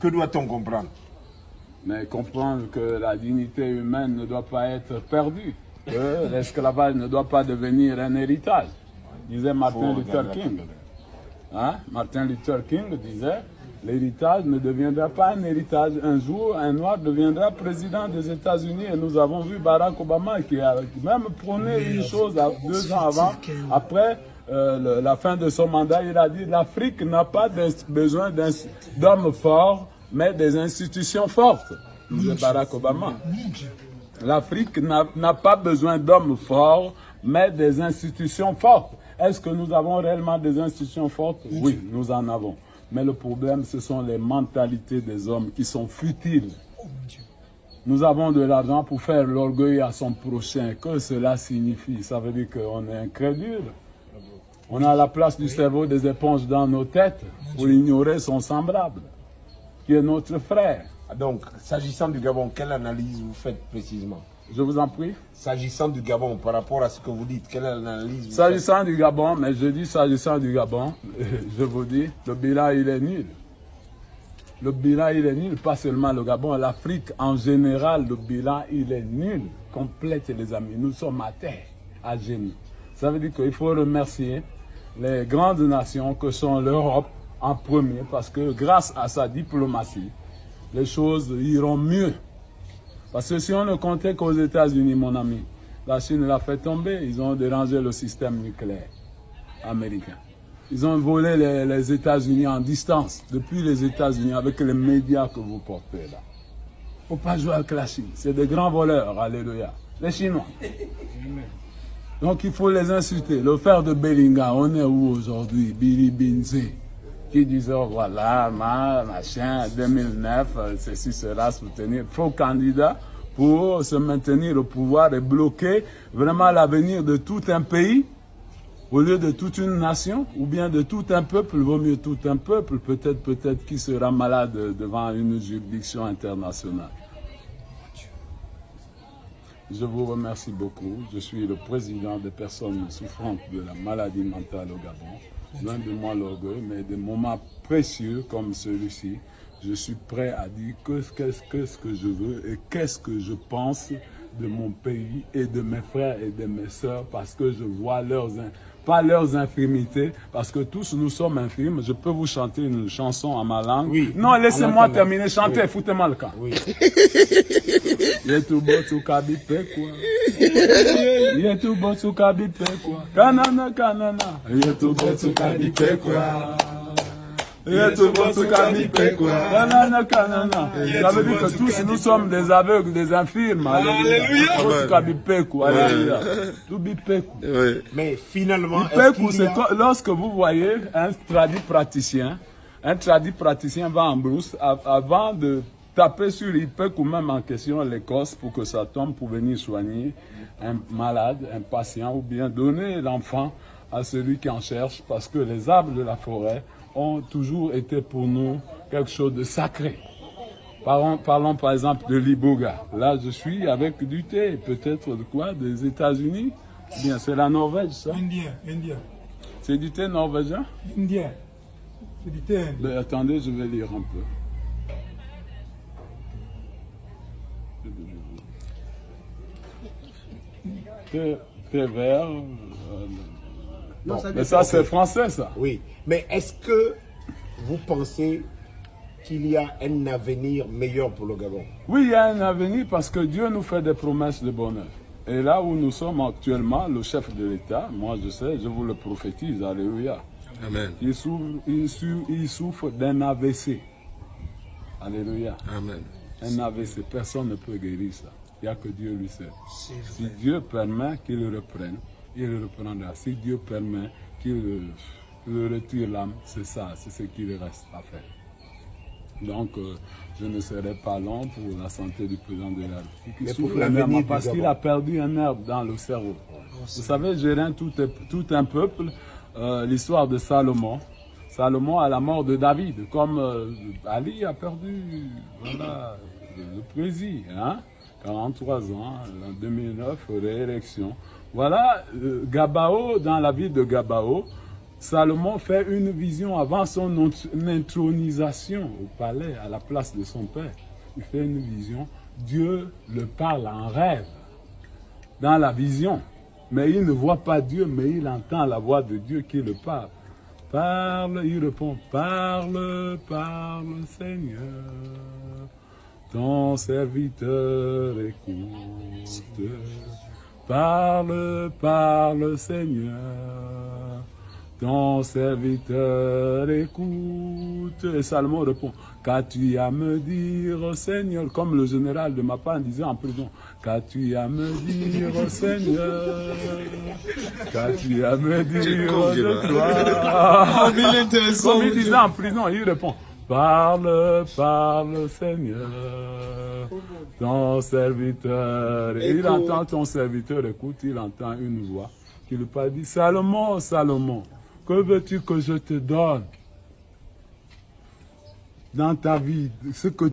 Que doit-on comprendre? Mais comprendre que la dignité humaine ne doit pas être perdue, que l'esclavage ne doit pas devenir un héritage, disait Martin Luther King. Hein? Martin Luther King disait, l'héritage ne deviendra pas un héritage. Un jour, un noir deviendra président des États-Unis et nous avons vu Barack Obama qui a même prôné une chose 2 ans avant, après la fin de son mandat, il a dit l'Afrique n'a pas besoin d'hommes forts, mais des institutions fortes. Disait Barack Obama. L'Afrique n'a pas besoin d'hommes forts, mais des institutions fortes. Est-ce que nous avons réellement des institutions fortes? Oui, nous en avons. Mais le problème, ce sont les mentalités des hommes qui sont futiles. Nous avons de l'argent pour faire l'orgueil à son prochain. Que cela signifie? Ça veut dire qu'on est incrédule. On a la place du cerveau des éponges dans nos têtes pour ignorer son semblable, qui est notre frère. Donc, s'agissant du Gabon, quelle analyse vous faites précisément? Je vous en prie. S'agissant du Gabon, par rapport à ce que vous dites, quelle analyse vous faites? S'agissant du Gabon, mais je dis s'agissant du Gabon, je vous dis, le bilan il est nul. Le bilan il est nul, pas seulement le Gabon, l'Afrique en général, le bilan il est nul. Complète les amis, nous sommes à terre, à genoux. Ça veut dire qu'il faut remercier les grandes nations que sont l'Europe en premier, parce que grâce à sa diplomatie, les choses iront mieux. Parce que si on ne comptait qu'aux États-Unis, mon ami, la Chine l'a fait tomber, ils ont dérangé le système nucléaire américain. Ils ont volé les États-Unis en distance, depuis les États-Unis, avec les médias que vous portez là. Il ne faut pas jouer avec la Chine, c'est des grands voleurs, alléluia. Les Chinois. Donc il faut les insulter. Le frère de Bellingham, on est où aujourd'hui? Billy Binze, qui disait, oh, voilà, machin, 2009, ceci sera soutenir. Faux candidat pour se maintenir au pouvoir et bloquer vraiment l'avenir de tout un pays, au lieu de toute une nation, ou bien de tout un peuple. Vaut mieux tout un peuple, peut-être qui sera malade devant une juridiction internationale. Je vous remercie beaucoup. Je suis le président des personnes souffrantes de la maladie mentale au Gabon. Loin de moi l'orgueil, mais des moments précieux comme celui-ci, je suis prêt à dire qu'est-ce que je veux et qu'est-ce que je pense de mon pays et de mes frères et de mes sœurs, parce que je vois pas leurs infirmités, parce que tous nous sommes infirmes. Je peux vous chanter une chanson en ma langue. Oui. Non, laissez-moi terminer, chantez, oui. Foutez-moi le camp. Oui. Yetubo tukabi pekwa. Yetubo tukabi pekwa. Kanana kanana. Yetubo tukabi pekwa. Yetubo tukabi pekwa. Kanana kanana. Ça veut dire que tous nous sommes des aveugles, des infirmes. Alléluia. Tukabi pekwa. Alléluia. Tubi pekwa. Mais finalement, c'est lorsque vous voyez un tradit praticien va en brousse avant de taper sur l'IPEC ou même en question l'Écosse pour que ça tombe pour venir soigner un malade, un patient, ou bien donner l'enfant à celui qui en cherche, parce que les arbres de la forêt ont toujours été pour nous quelque chose de sacré. Parlons par exemple de l'Iboga. Là, je suis avec du thé, peut-être de quoi? Des États-Unis? Bien, c'est la Norvège, ça? Indien. C'est du thé norvégien? Indien. C'est du thé indien. Ben, attendez, je vais lire un peu. Thé vert. Non, mais ça, c'est français, ça. Oui. Mais est-ce que vous pensez qu'il y a un avenir meilleur pour le Gabon? Oui, il y a un avenir parce que Dieu nous fait des promesses de bonheur. Et là où nous sommes actuellement, le chef de l'État, moi je sais, je vous le prophétise, alléluia. Amen. Il souffre d'un AVC. Alléluia. Amen. Un AVC, personne ne peut guérir ça. Il n'y a que Dieu lui seul. Si Dieu permet qu'il le reprenne, il le reprendra. Si Dieu permet qu'il le retire l'âme, c'est ça, c'est ce qu'il reste à faire. Donc, je ne serai pas long pour la santé du président de la République. Il souffre énormément parce qu'il a perdu un nerf dans le cerveau. Vous savez, gérer tout un peuple, l'histoire de Salomon. Salomon à la mort de David, comme Ali a perdu voilà, le président, hein? 43 ans, en 2009, réélection. Voilà, Gabao, dans la ville de Gabao, Salomon fait une vision avant son intronisation au palais, à la place de son père. Il fait une vision. Dieu le parle en rêve, dans la vision. Mais il ne voit pas Dieu, mais il entend la voix de Dieu qui le parle. Parle, il répond, parle, parle, Seigneur. Ton serviteur écoute. Parle, parle, Seigneur. Ton serviteur écoute. Et Salomon répond, qu'as-tu à me dire, Seigneur, comme le général de Mappan disait en prison, qu'as-tu à me dire, Seigneur, qu'as-tu à me dire de toi. Comme il disait en prison, il répond, parle, parle, Seigneur, ton serviteur. Et il entend ton serviteur, écoute, il entend une voix qui lui parle, dit, Salomon, Salomon, que veux-tu que je te donne dans ta vie, ce que